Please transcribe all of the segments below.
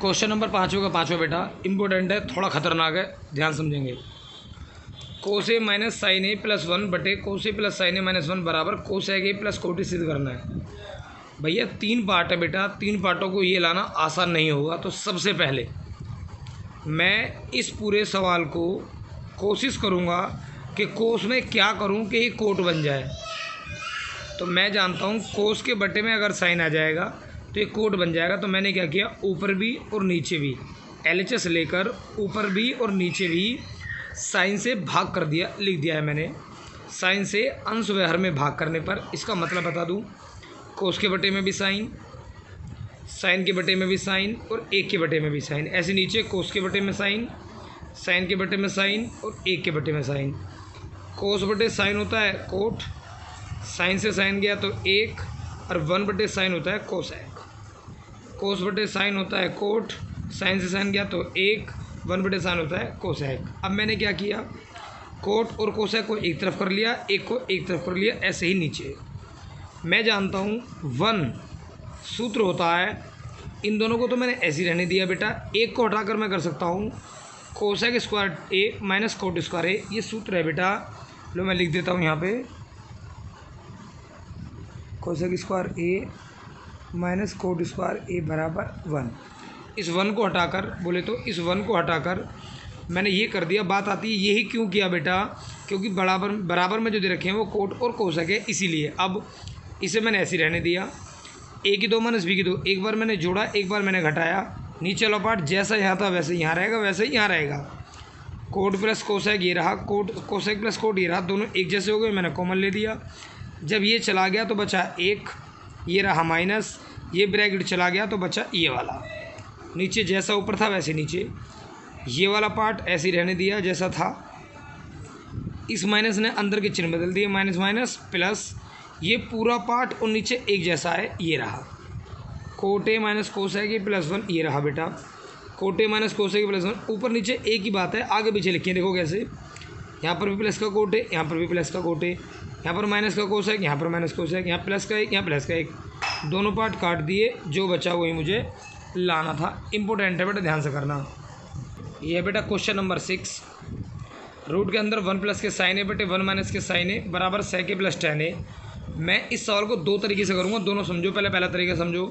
Question number 5 होगा, 5वां बेटा इम्पोर्टेंट है, थोड़ा खतरनाक है, ध्यान समझेंगे। कोस ए माइनस साइन ए प्लस 1 बटे कोस ए प्लस साइन ए माइनस 1 बराबर कोसेक ए प्लस कोट सिद्ध करना है। भैया 3 पार्ट है बेटा, 3 पार्टों को ये लाना आसान नहीं होगा। तो सबसे पहले मैं इस पूरे सवाल को कोशिश करूँगा कि कोस में क्या करूँ कि ये कोट बन जाए। तो मैं जानता हूँ कोस के बटे में अगर साइन आ जाएगा तो ये कोट बन जाएगा। तो मैंने क्या किया, ऊपर भी और नीचे भी LHS लेकर ऊपर भी और नीचे भी साइन से भाग कर दिया, लिख दिया है मैंने। साइन से अंश व्यवहार में भाग करने पर इसका मतलब बता दूं, कोस के बटे में भी साइन, साइन के बटे में भी साइन और 1 के बटे में भी साइन। ऐसे नीचे कोस के बटे में साइन, साइन के बटे में साइन और 1 के बटे में साइन। कोस बटे साइन होता है कोट, साइन से साइन गया तो 1 और 1 बटे साइन होता है कोसेक। कोस बटे साइन होता है कोट, साइन से साइन गया तो 1, 1 बटे साइन होता है कोसेक। अब मैंने क्या किया, कोट और कोसेक को एक तरफ कर लिया, 1 को एक तरफ कर लिया। ऐसे ही नीचे मैं जानता हूँ 1 सूत्र होता है, इन दोनों को तो मैंने ऐसे ही रहने दिया बेटा। 1 को हटाकर मैं कर सकता हूँ कोसेक स्क्वायर ए माइनस कोट स्क्वायर ए, ये सूत्र है बेटा। लो मैं लिख देता हूँ यहाँ पे, कोसेक स्क्वायर ए माइनस कोट स्क्वायर ए बराबर 1। इस 1 को हटाकर बोले तो इस 1 को हटाकर मैंने ये कर दिया। बात आती है यही क्यों किया बेटा, क्योंकि बराबर में जो दे रखे हैं वो कोट और कोसेक है, इसीलिए। अब इसे मैंने ऐसे रहने दिया, a की 2 माइनस b की 2, एक बार मैंने जोड़ा एक बार मैंने घटाया। नीचे वाला पार्ट जैसा यहाँ था वैसे यहाँ रहेगा, वैसे ही यहाँ रहेगा। कोट प्लस कोसेक ये रहा, कोट कोसेक प्लस कोट ये रहा, दोनों एक जैसे हो गए, मैंने कॉमन ले लिया। जब ये चला गया तो बचा 1, ये रहा माइनस, ये ब्रैकेट चला गया तो बचा ये वाला। नीचे जैसा ऊपर था वैसे नीचे, ये वाला पार्ट ऐसे ही रहने दिया जैसा था। इस माइनस ने अंदर के चिन्ह बदल दिए, माइनस माइनस प्लस, ये पूरा पार्ट और नीचे एक जैसा है, ये रहा। Cot A minus cosec A plus 1 ये रहा बेटा, cot A minus cosec A plus 1। ऊपर नीचे एक ही बात है, आगे पीछे लिखिए, देखो कैसे। यहाँ पर भी प्लस का कोट है, यहाँ पर भी प्लस का कोट है, यहाँ पर माइनस का कोसेक, यहाँ पर माइनस कोसेक, यहाँ प्लस का 1, यहाँ प्लस का 1। दोनों पार्ट काट दिए, जो बचा वही मुझे लाना था। इंपॉर्टेंट है बेटा, ध्यान से करना। ये है बेटा क्वेश्चन नंबर 6। रूट के अंदर 1 प्लस के साइन ए बटे 1 माइनस के साइन ए बराबर सेक ए प्लस tan ए। मैं इस सवाल को 2 तरीके से करूँगा, दोनों समझो। पहला तरीका समझो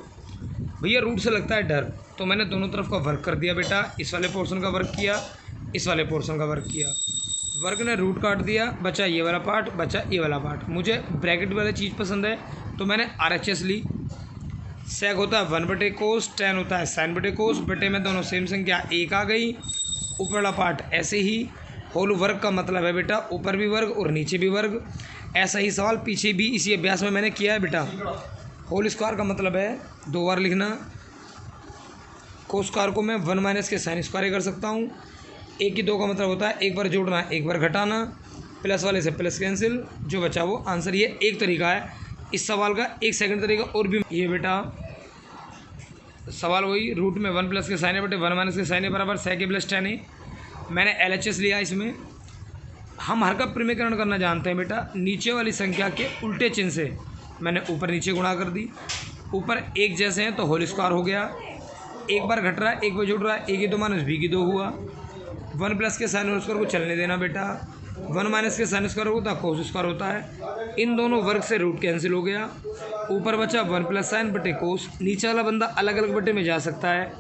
भैया, रूट से लगता है डर, तो मैंने दोनों तरफ का वर्क कर दिया बेटा। इस वाले पोर्शन का वर्क किया, इस वाले पोर्शन का वर्क किया। वर्क ने रूट काट दिया, बचा ये वाला पार्ट, बचा ये वाला पार्ट। मुझे ब्रैकेट वाली चीज़ पसंद है तो मैंने RHS ली। सेक होता है 1 बटे कोस, tan होता है साइन बटे कोस, बटे में दोनों सेम संख्या 1 आ गई। ऊपर वाला पार्ट ऐसे ही। होल वर्ग का मतलब है बेटा ऊपर भी वर्ग और नीचे भी वर्ग। ऐसा ही सवाल पीछे भी इसी अभ्यास में मैंने किया है बेटा। होल स्क्वायर का मतलब है 2 बार लिखना। कोस स्क्वायर को मैं 1 माइनस के साइन स्क्वायर कर सकता हूँ। 1 की 2 का मतलब होता है एक बार जोड़ना एक बार घटाना, प्लस वाले से प्लस कैंसिल, जो बचा वो आंसर। ये एक तरीका है इस सवाल का। एक सेकंड तरीका और भी, ये बेटा सवाल वही, रूट में 1 प्लस के साइन ए बटे 1 माइनस के साइन ए बराबर सेक ए प्लस tan ए। मैंने LHS लिया। इसमें हम हर का प्रमेयकरण करना जानते हैं बेटा। नीचे वाली संख्या के उल्टे चिन्ह से मैंने ऊपर नीचे गुणा कर दी। ऊपर एक जैसे हैं तो होल स्क्वायर हो गया, एक बार घट रहा है एक बार जुड़ रहा है। 1 की 2 माइनस b की 2 हुआ। 1 प्लस के साइन स्क्वायर को चलने देना बेटा। 1 माइनस के साइन स्क्वायर होता है कोस स्क्वायर होता है। इन दोनों वर्ग से रूट कैंसिल हो गया। ऊपर बचा 1 प्लस साइन बटे कोस। नीचे वाला बंदा अलग अलग बटे में जा सकता है।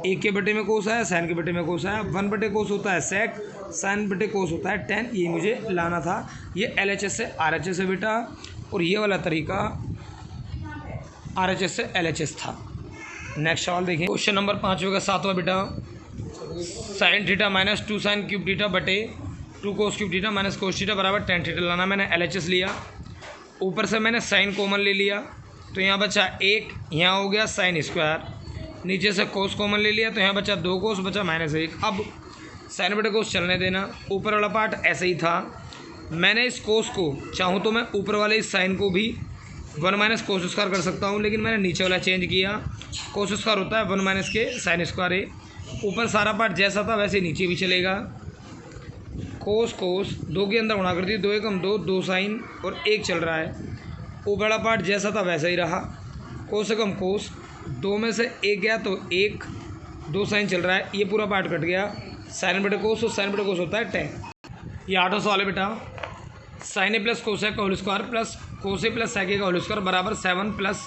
1 के बटे में कोस आया, साइन के बटे में कोस आया। 1 बटे कोस होता है सेक, साइन बटे कोस होता है tan। ये मुझे लाना था। ये LHS से RHS है बेटा, और ये वाला तरीका RHS से LHS था। नेक्स्ट सवाल देखिए, क्वेश्चन नंबर 5 होगा 7वां बेटा। Sine theta minus 2 sine cube theta बटे 2 cos cube theta minus cos theta बराबर tan थीटा लाना। मैंने LHS लिया। ऊपर से मैंने साइन कॉमन ले लिया तो यहाँ बचा 1, यहाँ हो गया साइन स्क्वायर। नीचे से कोस कॉमन ले लिया तो यहाँ बचा 2 कोस, बचा -1। अब साइन बटे कोस चलने देना। ऊपर वाला पार्ट ऐसे ही था। मैंने इस कोस को चाहूँ तो मैं ऊपर वाले इस साइन को भी 1 माइनस कोस स्क्वायर कर सकता हूँ, लेकिन मैंने नीचे वाला चेंज किया। कोस स्क्वायर होता है 1 माइनस के साइन स्क्वायर है। ऊपर सारा पार्ट जैसा था वैसे नीचे भी चलेगा। कोस कोस 2 के अंदर गुणा कर दी, 2 एकम 2, 2 साइन और 1 चल रहा है। ऊपर वाला पार्ट जैसा था वैसा ही रहा। कोस एकम कोस, 2 में से 1 गया तो 1, 2 साइन चल रहा है, ये पूरा पार्ट कट गया। साइन बटे कोस और साइन बटे कोस होता है टेन। ये 8वां सवाल है बेटा। साइन ए प्लस कोसेक का होल स्क्वायर प्लस कोस ए प्लस सेक ए का होल स्क्वायर बराबर 7 प्लस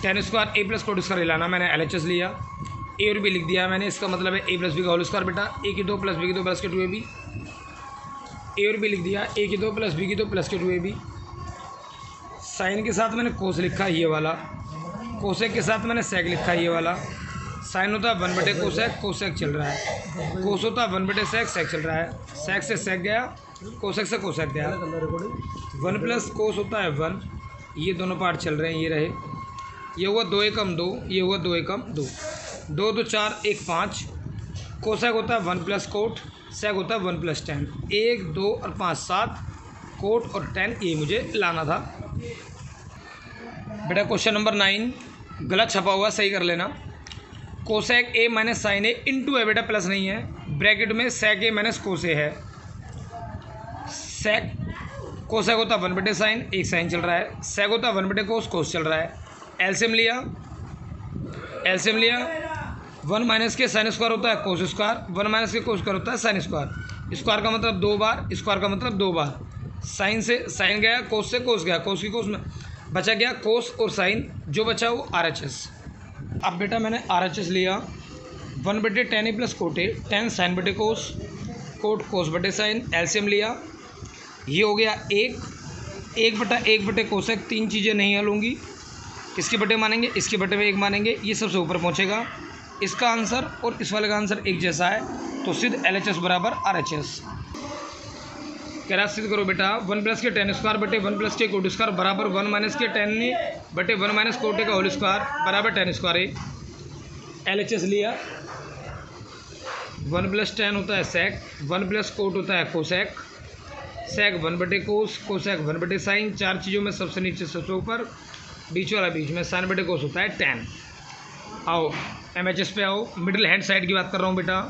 टेन स्क्वायर ए प्लस कोट स्क्वायर हिलाना। मैंने LHS लिया, ए और बी लिख दिया मैंने। इसका मतलब है ए प्लस बी का होल स्क्वायर बेटा, ए की 2 प्लस बी की 2 प्लस के 2ab। ए और बी लिख दिया, ए की 2 प्लस बी की 2 प्लस के 2ab। साइन के साथ मैंने कोस लिखा ये वाला, कोसेक के साथ मैंने सेक लिखा ये वाला। साइन होता है 1 बटे कोसेक, कोसेक चल रहा है। कोस होता है 1 बटे सेक, सेक चल रहा है। सेक से सेक गया, कोसेक से कोसेक गया। 1 प्लस कोस होता है 1, ये दोनों पार्ट चल रहे हैं, ये रहे। ये हुआ 2 एकम 2, ये हुआ 2 एकम 2, 2 2 4 1 5। कोसेक होता है 1 प्लस कोट, सेक होता है 1 प्लस टेन। 1 2 और 5 7, कोट और टेन ये मुझे लाना था बेटा। क्वेश्चन नंबर 9 गलत छपा हुआ, सही कर लेना। Cosec A minus sine A into है बेटा, प्लस नहीं है। ब्रैकेट में सेक ए माइनस कोस ए है। सेक कोसेक होता है 1 बटे साइन, एक साइन चल रहा है। सेक होता है 1 बटे कोस, कोस चल रहा है। एलसीएम लिया, एलसीएम लिया। 1 माइनस के साइन स्क्वायर होता है कोस स्क्वायर, 1 माइनस के कोस स्क्वायर होता है साइन स्क्वायर। स्क्वायर का मतलब 2 बार, स्क्वायर का मतलब 2 बार। साइन से साइन गया, कोस से कोस गया, कोस की कोस में बचा गया कोस और साइन, जो बचा वो RHS। अब बेटा मैंने RHS लिया, 1 बटे tan A plus cot A, tan sine बटे कोस, कोट कोस बटे साइन। एलसीएम लिया, ये हो गया 1 बटा 1 बटे कोसेक। 3 चीज़ें नहीं हल होंगी, इसके बटे मानेंगे, इसके बटे में 1 मानेंगे, ये सबसे ऊपर पहुंचेगा। इसका आंसर और इस वाले का आंसर एक जैसा है, तो सिद्ध LHS बराबर RHS। कह रहा सिद्ध करो बेटा। 1 प्लस के टेन स्क्वायर बटे 1 प्लस के कोट स्क्वायर बराबर 1 माइनस के टेन बटे 1 माइनस कोट का होल स्क्वायर बराबर टेन स्क्वायर है। LHS लिया, 1 प्लस टेन होता है सेक, 1 प्लस कोट होता है कोसेक, सेक 1 बटे कोस, कोसेक 1 बटे साइन। 4 चीज़ों में सबसे नीचे सबसे ऊपर, बीच वाला बीच में, साइन बटे कोस होता है टेन। आओ MHS पे आओ, मिडिल हैंड साइड की बात कर रहा हूँ बेटा।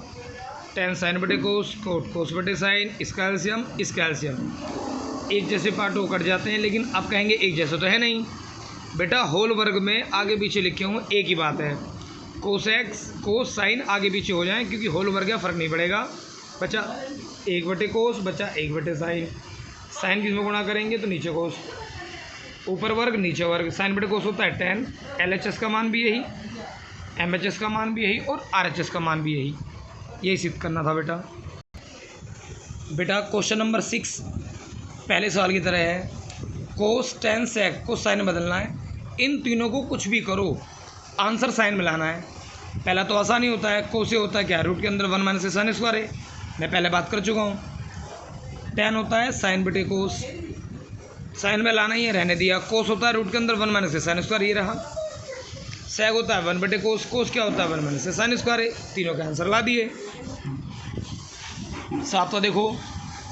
टेन साइन बटे कोस, कोट कोस बटे साइन, इसका एलसीएम, इसका एलसीएम। एक जैसे पार्ट हो कट जाते हैं, लेकिन आप कहेंगे एक जैसा तो है नहीं बेटा। होल वर्ग में आगे पीछे लिखे हूँ, एक ही बात है। कोसेक्स कोस साइन आगे पीछे हो जाएं, क्योंकि होल वर्ग है, फ़र्क नहीं पड़ेगा। बचा 1 बटे कोस, बचा 1 बटे साइन। साइन किस में गुणा करेंगे तो नीचे कोस, ऊपर वर्ग नीचे वर्ग। साइन बटे कोस होता है 10। LHS का मान भी यही, MHS का मान भी यही और RHS का मान भी यही। यही सिद्ध करना था बेटा। बेटा क्वेश्चन नंबर 6 पहले सवाल की तरह है। कोस टेन सेक को साइन बदलना है। इन तीनों को कुछ भी करो, आंसर साइन मिलाना है। पहला तो आसान ही होता है, कोस से होता है क्या, रूट के अंदर 1 माइनस साइन स्क्वायर है, मैं पहले बात कर चुका हूँ। टेन होता है साइन बटे कोस, साइन में लाना ही है, रहने दिया। कोस होता है रूट के अंदर 1 माइनस साइन स्क्वायर, ये रहा। सेक होता है 1 बटे कोस, कोस क्या होता है 1 माइनस साइन स्क्वायर है। तीनों का आंसर ला दिए। सातवां देखो,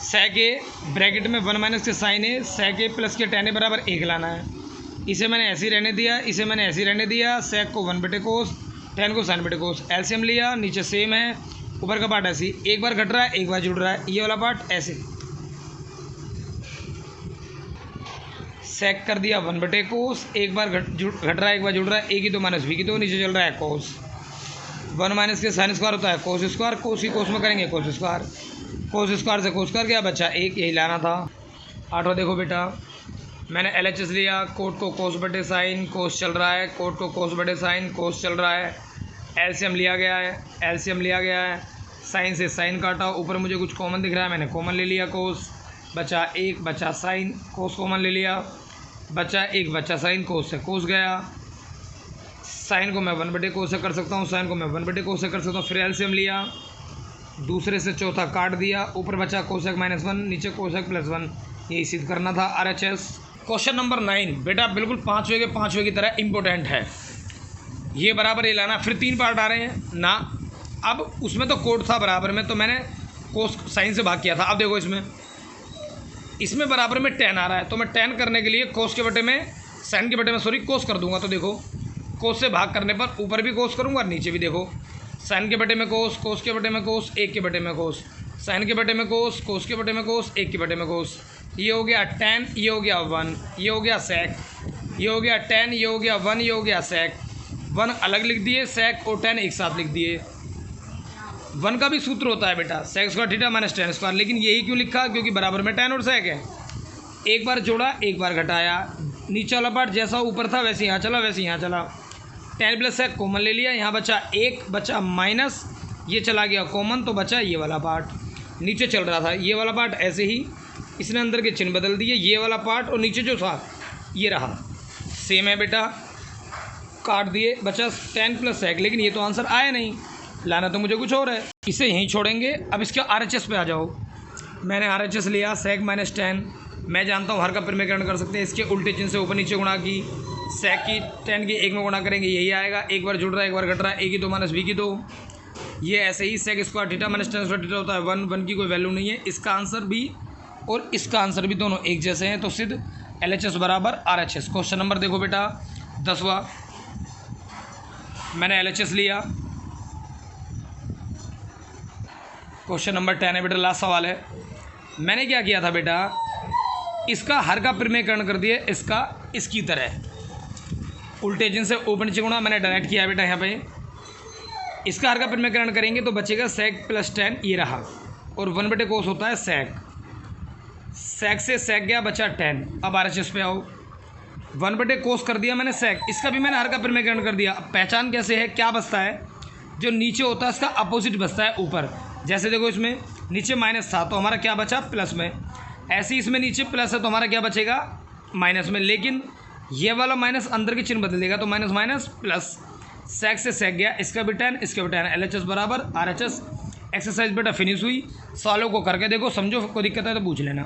सेक ए ब्रैकेट में 1 माइनस के साइन है, सेक ए प्लस के टेन ए बराबर 1 लाना है। इसे मैंने ऐसे ही रहने दिया, इसे मैंने ऐसे ही रहने दिया। सेक को 1 बटे कोस, टेन को साइन बटे कोस। एलसीएम लिया, नीचे सेम है, ऊपर का पार्ट ऐसे ही, एक बार घट रहा है एक बार जुड़ रहा है। ये वाला पार्ट ऐसे सेक कर दिया 1 बटे कोस, एक बार घट रहा है एक बार जुड़ रहा है। ए की 2 माइनस बी की 2, नीचे चल रहा है कोस। 1 माइनस के साइन स्क्वायर होता है कोस स्क्वायर, कोस की कोस में करेंगे कोस स्क्वायर, कोस स्क्वायर से कोस कर गया, बच्चा 1, यही लाना था। 8वां देखो बेटा, मैंने LHS लिया, कोट को कोस बटे साइन, कोस चल रहा है, कोट को कोस बटे साइन, कोस चल रहा है। एलसीएम लिया गया है, एलसीएम लिया गया है। साइन से साइन काटा, ऊपर मुझे कुछ कॉमन दिख रहा है, मैंने कॉमन ले लिया कोस, बचा 1, बचा साइन, कोस कॉमन ले लिया, बचा 1, बचा साइन, कोस से कोस गया। साइन को मैं 1 बटे कोस से कर सकता हूँ, साइन को मैं 1 बटे कोस से कर सकता हूँ। फिर एलसीएम लिया, दूसरे से चौथा काट दिया, ऊपर बचा कोसेक -1, नीचे कोसेक +1। यही सिद्ध करना था RHS। क्वेश्चन नंबर 9 बेटा बिल्कुल 5वें के 5वें की तरह इंपॉर्टेंट है। ये बराबर ये लाना, फिर 3 पार्ट आ रहे हैं ना। अब उसमें तो कोट था बराबर में, तो मैंने कोस साइन से भाग किया था। अब देखो इसमें बराबर में टेन आ रहा है, तो मैं टेन करने के लिए कोस के बटे में साइन के बटे में कोस कर दूंगा। तो देखो कोस से भाग करने पर ऊपर भी कोस करूंगा और नीचे भी। देखो साइन के बटे में कोस, कोस के बटे में कोस, 1 के बटे में कोस, साइन के बटे में कोस, कोस के बटे में कोस, 1 के बटे में कोस। ये हो गया 10, ये हो गया 1, ये हो गया सेक, ये हो गया 10, ये हो गया 1, ये हो गया सेक। 1 अलग लिख दिए, सेक और tan एक साथ लिख दिए। 1 का भी सूत्र होता है बेटा sec square theta minus tan square, लेकिन यही क्यों लिखा, क्योंकि बराबर में tan और सेक है। एक बार जोड़ा, एक बार घटाया, नीचे वाला पार्ट जैसा ऊपर था वैसे यहाँ चला, वैसे यहाँ चला। tan प्लस सेक कॉमन ले लिया, यहाँ बचा 1, बचा माइनस, ये चला गया कॉमन, तो बचा ये वाला पार्ट। नीचे चल रहा था ये वाला पार्ट ऐसे ही, इसने अंदर के चिन्ह बदल दिए, ये वाला पार्ट और नीचे जो था ये रहा सेम है बेटा, काट दिए, बचा tan प्लस सेक। लेकिन ये तो आंसर आया नहीं, लाना तो मुझे कुछ और है, इसे यहीं छोड़ेंगे। अब इसके RHS पे आ जाओ। मैंने RHS लिया सेक माइनस tan, मैं जानता हूँ हर का परिमेयकरण कर सकते हैं, इसके उल्टे चिन्ह से ऊपर नीचे गुणा की, सेक की tan की 1 में गुणा करेंगे, यही आएगा। एक बार जुड़ रहा है, एक बार घट रहा है, a की 2 माइनस b की 2, ये ऐसे ही sec square theta minus tan square theta होता है 1 की कोई वैल्यू नहीं है। इसका आंसर भी और इसका आंसर भी दोनों एक जैसे हैं, तो सिद्ध LHS बराबर RHS। क्वेश्चन नंबर देखो बेटा 10वां, मैंने LHS लिया। क्वेश्चन नंबर 10 है बेटा, लास्ट सवाल है। मैंने क्या किया था बेटा, इसका हर का परिमेयकरण कर दिया, इसका इसकी तरह उल्टे चिन्ह से ऊपर नीचे गुणा मैंने डायरेक्ट किया बेटा। यहाँ पे इसका हर का परिमेयकरण करेंगे तो बचेगा सेक प्लस tan, ये रहा, और 1 कोस होता है सेक, सेक से सेक गया, बचा tan। अब RHS पे आओ, 1 कोस कर दिया मैंने सेक, इसका भी मैंने हर का परिमेयकरण कर दिया। अब पहचान कैसे है, क्या बचता है, जो नीचे होता है इसका अपोजिट बचता है ऊपर। जैसे देखो इसमें नीचे माइनस था तो हमारा क्या बचा प्लस में, ऐसे ही इसमें नीचे प्लस है तो हमारा क्या बचेगा माइनस में, लेकिन ये वाला माइनस अंदर के चिन्ह बदल देगा, तो माइनस माइनस प्लस, सेक से सेक गया, इसका भी tan, इसका भी tan, LHS बराबर RHS। एक्सरसाइज बेटा फिनिश हुई। सवालों को करके देखो, समझो, कोई दिक्कत है तो पूछ लेना।